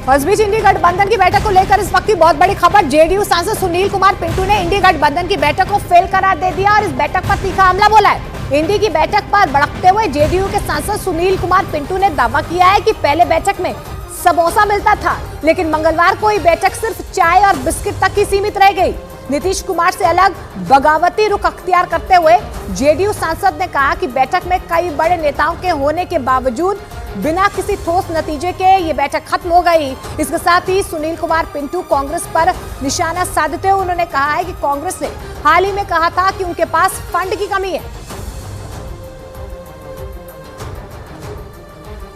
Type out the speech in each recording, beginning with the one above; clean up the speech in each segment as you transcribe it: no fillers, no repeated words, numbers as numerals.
और इस बीच इंडी गठबंधन की बैठक को लेकर इस वक्त की बहुत बड़ी खबर। जेडीयू सांसद सुनील कुमार पिंटू ने इंडी गठबंधन की बैठक को फेल करार दे दिया और इस बैठक पर तीखा हमला बोला है। इंडी की बैठक पर भड़कते हुए जेडीयू के सांसद सुनील कुमार पिंटू ने दावा किया है कि पहले बैठक में समोसा मिलता था, लेकिन मंगलवार को ये बैठक सिर्फ चाय और बिस्किट तक ही सीमित रह गई। नीतीश कुमार से अलग बगावती रुख अख्तियार करते हुए जेडीयू सांसद ने कहा कि बैठक में कई बड़े नेताओं के होने के बावजूद बिना किसी ठोस नतीजे के ये बैठक खत्म हो गई। इसके साथ ही सुनील कुमार पिंटू कांग्रेस पर निशाना साधते हुए उन्होंने कहा है कि कांग्रेस ने हाल ही में कहा था कि उनके पास फंड की कमी है।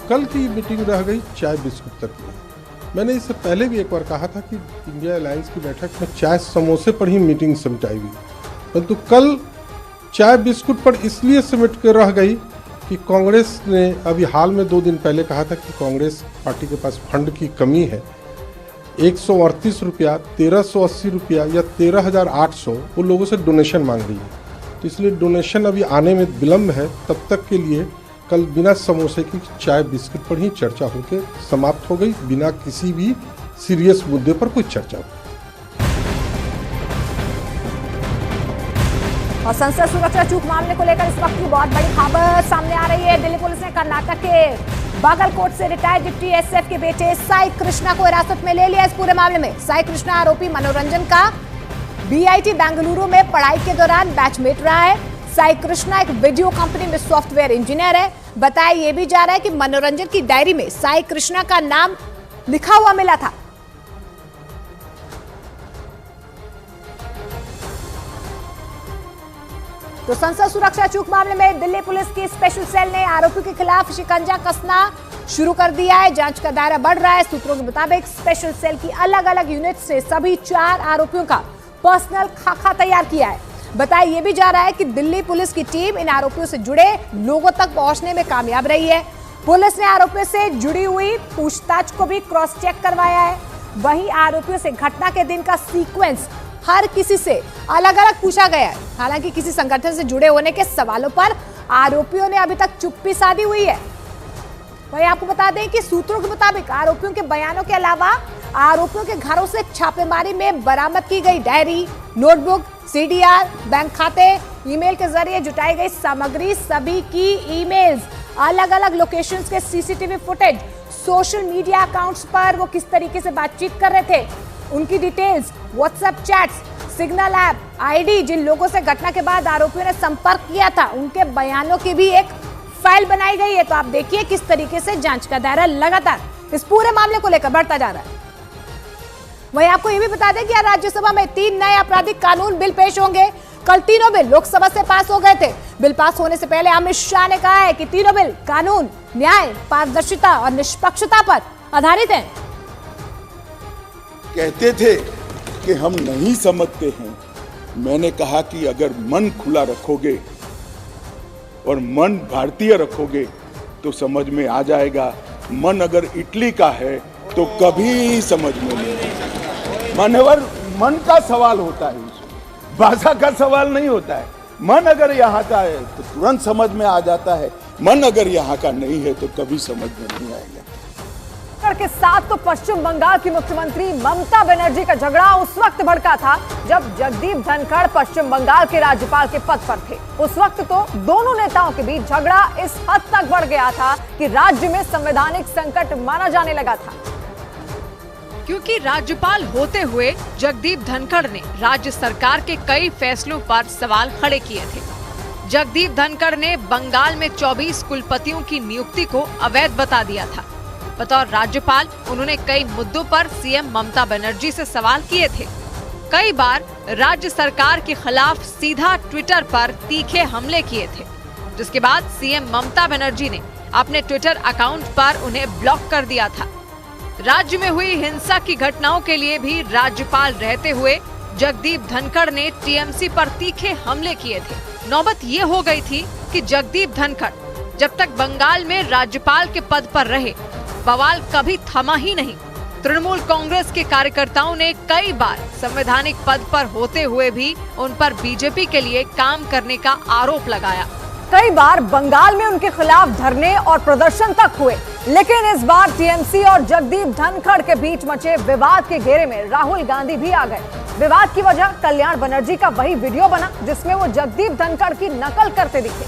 कल की मीटिंग रह गई चाय बिस्कुट तक में। मैंने इससे पहले भी एक बार कहा था कि इंडिया अलायंस की बैठक में चाय समोसे पर ही मीटिंग सिमटाई हुई, परंतु कल चाय बिस्कुट पर इसलिए सिमट कर रह गई कि कांग्रेस ने अभी हाल में 2 दिन पहले कहा था कि कांग्रेस पार्टी के पास फंड की कमी है। 138 रुपया, 1380 रुपया या 13,800 वो लोगों से डोनेशन मांग रही है, तो इसलिए डोनेशन अभी आने में विलम्ब है। तब तक के लिए कल बिना समोसे की चाय बिस्किट पर ही चर्चा होकर समाप्त हो गई, बिना किसी भी सीरियस मुद्दे पर कोई चर्चा। और संसद सुरक्षा चूक मामले को लेकर इस वक्त की बहुत बड़ी खबर सामने आ रही है। दिल्ली पुलिस ने कर्नाटक के बागलकोट से रिटायर्ड डिप्टी एसएफ के बेटे साई कृष्णा को हिरासत में ले लिया। इस पूरे मामले में साई कृष्णा आरोपी मनोरंजन का बीआईटी बेंगलुरु में पढ़ाई के दौरान बैचमेट रहा है। साई कृष्णा एक वीडियो कंपनी में सॉफ्टवेयर इंजीनियर है। बताया यह भी जा रहा है कि मनोरंजन की डायरी में साई कृष्णा का नाम लिखा हुआ मिला था। तो संसद सुरक्षा चूक मामले में दिल्ली पुलिस की स्पेशल सेल ने आरोपी के खिलाफ शिकंजा कसना शुरू कर दिया है। जांच का दायरा बढ़ रहा है। सूत्रों के मुताबिक स्पेशल सेल की अलग अलग यूनिट से सभी 4 आरोपियों का पर्सनल खाका तैयार किया है। बताया यह भी जा रहा है कि दिल्ली पुलिस की टीम इन आरोपियों से जुड़े लोगों तक पहुंचने में कामयाब रही है। पुलिस ने आरोपियों से जुड़ी हुई पूछताछ को भी क्रॉस चेक करवाया है। वहीं आरोपियों से घटना के दिन का सीक्वेंस हर किसी से अलग अलग पूछा गया है। हालांकि किसी संगठन से जुड़े होने के सवालों पर आरोपियों ने अभी तक चुप्पी साधी हुई है। वहीं आपको बता दें कि सूत्रों के मुताबिक आरोपियों के बयानों के अलावा आरोपियों के घरों से छापेमारी में बरामद की गई डायरी, नोटबुक, सीडीआर, बैंक खाते, ईमेल के जरिए जुटाई गई सामग्री, सभी की ईमेल्स, अलग अलग लोकेशंस के CCTV footage, social media accounts पर वो किस तरीके से बातचीत कर रहे थे, उनकी details, WhatsApp chats, Signal app, ID, जिन लोगों से घटना के बाद आरोपियों ने संपर्क किया था, उनके बयानों की भी एक फाइल बनाई गई है। तो आप देखिए किस तरीके से जांच का दायरा लगातार इस पूरे मामले को लेकर बढ़ता जा रहा है। वहीं आपको ये भी बता दें कि आज राज्यसभा में 3 नए आपराधिक कानून बिल पेश होंगे। कल तीनों बिल लोकसभा से पास हो गए थे। बिल पास होने से पहले अमित शाह ने कहा है कि तीनों बिल कानून, न्याय, पारदर्शिता और निष्पक्षता पर आधारित हैं। कहते थे कि हम नहीं समझते हैं। मैंने कहा कि अगर मन खुला रखोगे और मन भारतीय रखोगे तो समझ में आ जाएगा। मन अगर इटली का है तो कभी समझ में नहीं आएगा। मान्यवर, मन का सवाल होता है, भाषा का सवाल नहीं होता है। मन अगर यहाँ का है तो तुरंत समझ में आ जाता है, मन अगर यहाँ का नहीं है तो कभी समझ में नहीं आएगा। के साथ तो पश्चिम बंगाल की मुख्यमंत्री ममता बनर्जी का झगड़ा उस वक्त भड़का था जब जगदीप धनखड़ पश्चिम बंगाल के राज्यपाल के पद पर थे। उस वक्त तो दोनों नेताओं के बीच झगड़ा इस हद तक बढ़ गया था कि राज्य में संवैधानिक संकट माना जाने लगा था। क्योंकि राज्यपाल होते हुए जगदीप धनखड़ ने राज्य सरकार के कई फैसलों पर सवाल खड़े किए थे। जगदीप धनखड़ ने बंगाल में 24 कुलपतियों की नियुक्ति को अवैध बता दिया था। बतौर राज्यपाल उन्होंने कई मुद्दों पर सीएम ममता बनर्जी से सवाल किए थे। कई बार राज्य सरकार के खिलाफ सीधा ट्विटर पर तीखे हमले किए थे, जिसके बाद सीएम ममता बनर्जी ने अपने ट्विटर अकाउंट पर उन्हें ब्लॉक कर दिया था। राज्य में हुई हिंसा की घटनाओं के लिए भी राज्यपाल रहते हुए जगदीप धनखड़ ने टीएमसी पर तीखे हमले किए थे। नौबत ये हो गई थी कि जगदीप धनखड़ जब तक बंगाल में राज्यपाल के पद पर रहे, बवाल कभी थमा ही नहीं। तृणमूल कांग्रेस के कार्यकर्ताओं ने कई बार संवैधानिक पद पर होते हुए भी उन पर बीजेपी के लिए काम करने का आरोप लगाया। कई बार बंगाल में उनके खिलाफ धरने और प्रदर्शन तक हुए, लेकिन इस बार टीएमसी और जगदीप धनखड़ के बीच मचे विवाद के घेरे में राहुल गांधी भी आ गए। विवाद की वजह कल्याण बनर्जी का वही वीडियो बना जिसमें वो जगदीप धनखड़ की नकल करते दिखे,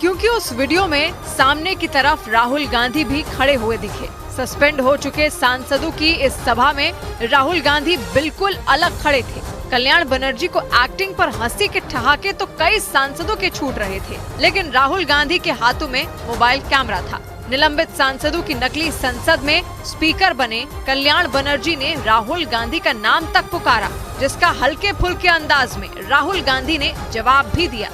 क्योंकि उस वीडियो में सामने की तरफ राहुल गांधी भी खड़े हुए दिखे। सस्पेंड हो चुके सांसदों की इस सभा में राहुल गांधी बिल्कुल अलग खड़े थे। कल्याण बनर्जी को एक्टिंग पर हंसी के ठहाके तो कई सांसदों के छूट रहे थे, लेकिन राहुल गांधी के हाथों में मोबाइल कैमरा था। निलंबित सांसदों की नकली संसद में स्पीकर बने कल्याण बनर्जी ने राहुल गांधी का नाम तक पुकारा, जिसका हल्के फुल्के अंदाज में राहुल गांधी ने जवाब भी दिया।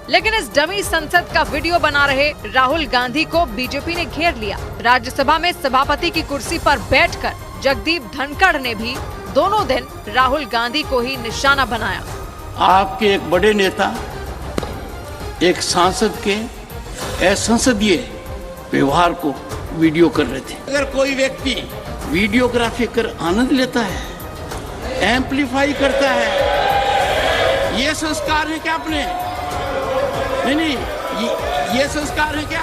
लेकिन इस डमी संसद का वीडियो बना रहे राहुल गांधी को बीजेपी ने घेर लिया। राज्यसभा में सभापति की कुर्सी पर बैठकर जगदीप धनखड़ ने भी दोनों दिन राहुल गांधी को ही निशाना बनाया। आपके एक बड़े नेता एक सांसद के असंसदीय व्यवहार को वीडियो कर रहे थे। अगर कोई व्यक्ति वीडियोग्राफी कर आनंद लेता है, एम्पलीफाई करता है, ये संस्कार है क्या अपने? नहीं, ये संस्कार है क्या?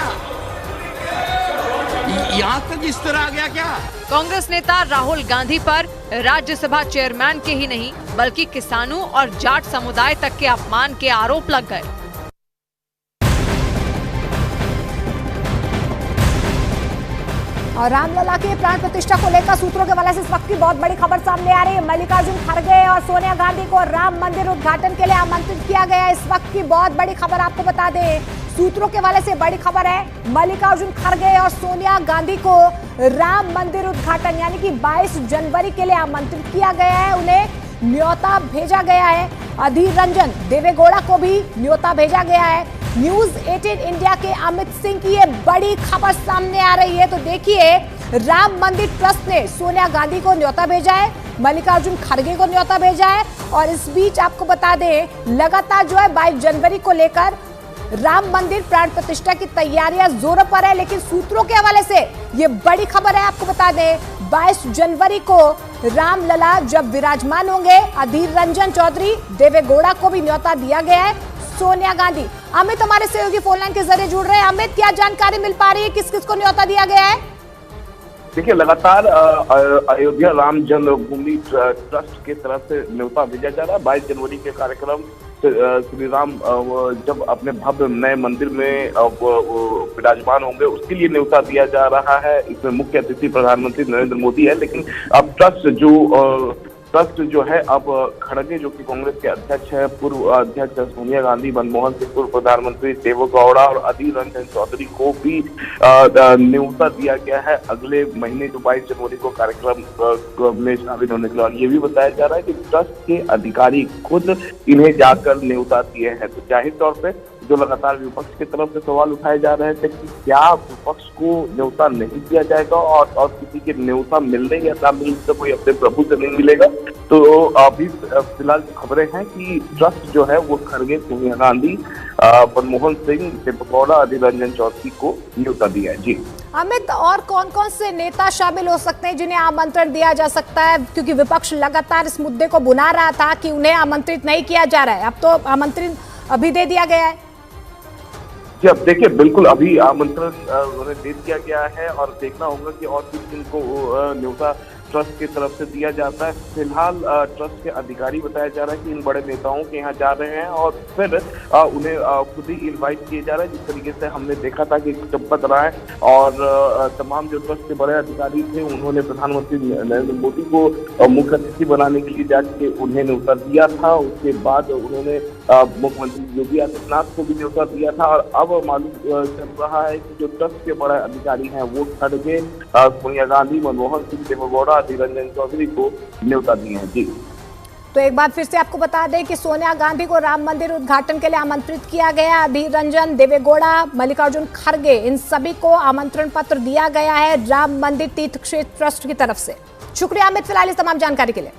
यहाँ तक इस तरह आ गया क्या? कांग्रेस नेता राहुल गांधी पर राज्यसभा चेयरमैन के ही नहीं बल्कि किसानों और जाट समुदाय तक के अपमान के आरोप लग गए। और रामलला की प्राण प्रतिष्ठा को लेकर सूत्रों के हवाले से इस वक्त की बहुत बड़ी खबर सामने आ रही है। मल्लिकार्जुन खड़गे और सोनिया गांधी को राम मंदिर उद्घाटन के लिए आमंत्रित किया गया है। इस वक्त की बहुत बड़ी खबर आपको बता दें, सूत्रों के हवाले से बड़ी खबर है। मल्लिकार्जुन खड़गे और सोनिया गांधी को राम मंदिर उद्घाटन यानी कि 22 जनवरी के लिए आमंत्रित किया गया है। उन्हें न्योता भेजा गया है। अधीर रंजन देवेगौड़ा को भी न्योता भेजा गया है। न्यूज 18 इंडिया के अमित सिंह की ये बड़ी खबर सामने आ रही है। तो देखिए, राम मंदिर ट्रस्ट ने सोनिया गांधी को न्योता भेजा है, मल्लिकार्जुन खड़गे को न्योता भेजा है। और इस बीच आपको बता दें, लगातार जो है 22 जनवरी को लेकर राम मंदिर प्राण प्रतिष्ठा की तैयारियां जोरों पर है। लेकिन सूत्रों के हवाले से ये बड़ी खबर है, आपको बता दें 22 जनवरी को रामलला जब विराजमान होंगे, अधीर रंजन चौधरी देवेगौड़ा को भी न्योता दिया गया है, सोनिया गांधी। अमित हमारे सहयोगी फोन लाइन के जरिए जुड़ रहे हैं। अमित, क्या जानकारी मिल पा रही है, किस किस को न्योता दिया गया है? देखिए, लगातार अयोध्या राम जन्मभूमि ट्रस्ट की तरफ से न्योता भेजा जा रहा है। 22 जनवरी के कार्यक्रम श्री राम जब अपने भव्य नए मंदिर में विराजमान होंगे, उसके लिए न्योता दिया जा रहा है। इसमें मुख्य अतिथि प्रधानमंत्री नरेंद्र मोदी है। लेकिन अब ट्रस्ट जो है, अब खड़गे जो कि कांग्रेस के अध्यक्ष है, पूर्व अध्यक्ष सोनिया गांधी, मनमोहन सिंह, पूर्व प्रधानमंत्री देवेगौड़ा और अधीर रंजन चौधरी को भी न्योता दिया गया है अगले महीने जो 22 जनवरी को कार्यक्रम में शामिल होने के लिए। और ये भी बताया जा रहा है कि ट्रस्ट के अधिकारी खुद इन्हें जाकर न्योता दिए हैं। तो जाहिर तौर पे जो लगातार विपक्ष की तरफ से सवाल उठाए जा रहे थे कि क्या विपक्ष को न्योता नहीं दिया जाएगा और किसी के न्योता मिलने या ना मिलने से कोई अपने प्रभु से नहीं मिलेगा। तो अभी फिलहाल खबरें हैं कि ट्रस्ट जो है वो खड़गे, सोनिया गांधी, मनमोहन सिंह, देवेगौड़ा, अधीर रंजन चौधरी को न्योता दिया है। जी अमित, और कौन कौन से नेता शामिल हो सकते हैं जिन्हें आमंत्रण दिया जा सकता है? क्योंकि विपक्ष लगातार इस मुद्दे को बुना रहा था कि उन्हें आमंत्रित नहीं किया जा रहा है, अब तो आमंत्रण अभी दे दिया गया है। जी, अब देखिए, बिल्कुल अभी आमंत्रण उन्हें दे दिया गया है और देखना होगा कि और किस दिन को न्योता ट्रस्ट की तरफ से दिया जाता है। फिलहाल ट्रस्ट के अधिकारी बताया जा रहा है कि इन बड़े नेताओं के यहाँ जा रहे हैं और फिर उन्हें खुद ही इनवाइट किए जा रहे हैं। जिस तरीके से हमने देखा था कि चंपत राय और तमाम जो ट्रस्ट के बड़े अधिकारी थे, उन्होंने प्रधानमंत्री नरेंद्र मोदी को मुख्य अतिथि बनाने के लिए जाके उन्हें न्योता दिया था। उसके बाद उन्होंने मुख्यमंत्री योगी आदित्यनाथ को भी न्योता दिया था। और अब मालूम चल रहा है कि जो ट्रस्ट के बड़े अधिकारी हैं वो खड़गे, सोनिया गांधी, मनमोहन सिंह, देवेगौड़ा, अधीर रंजन चौधरी को न्योता दिए हैं। जी, तो एक बार फिर से आपको बता दें कि सोनिया गांधी को राम मंदिर उद्घाटन के लिए आमंत्रित किया गया। अधीर रंजन, देवेगौड़ा, मल्लिकार्जुन खड़गे, इन सभी को आमंत्रण पत्र दिया गया है राम मंदिर तीर्थ क्षेत्र ट्रस्ट की तरफ से। शुक्रिया अमित, फिलहाल इस तमाम जानकारी के लिए।